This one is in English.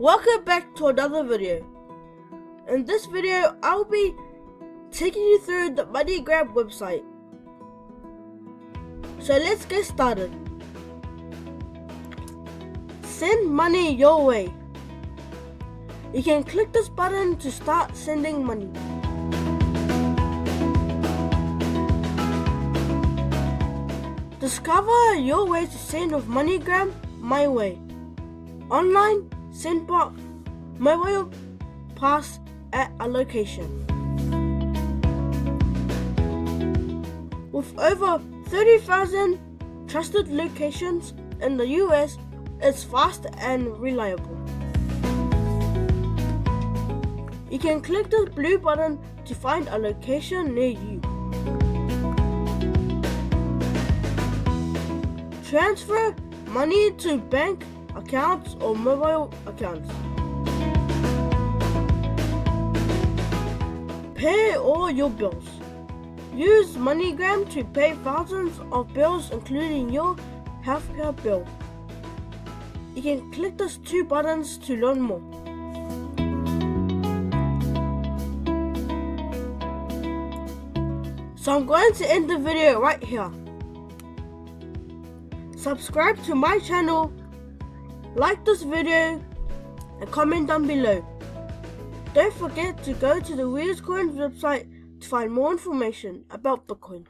Welcome back to another video. In this video, I'll be taking you through the MoneyGram website. So let's get started. Send money your way. You can click this button to start sending money. Discover your way to send with MoneyGram my way. Online, SendBot, mobile, pass at a location. With over 30,000 trusted locations in the US, it's fast and reliable. You can click the blue button to find a location near you. Transfer money to bank accounts or mobile accounts. Pay all your bills. Use MoneyGram to pay thousands of bills, including your healthcare bill. You can click these two buttons to learn more. So I'm going to end the video right here. Subscribe to my channel, like this video, and comment down below. Don't forget to go to the Weirdest Coins website to find more information about Bitcoin.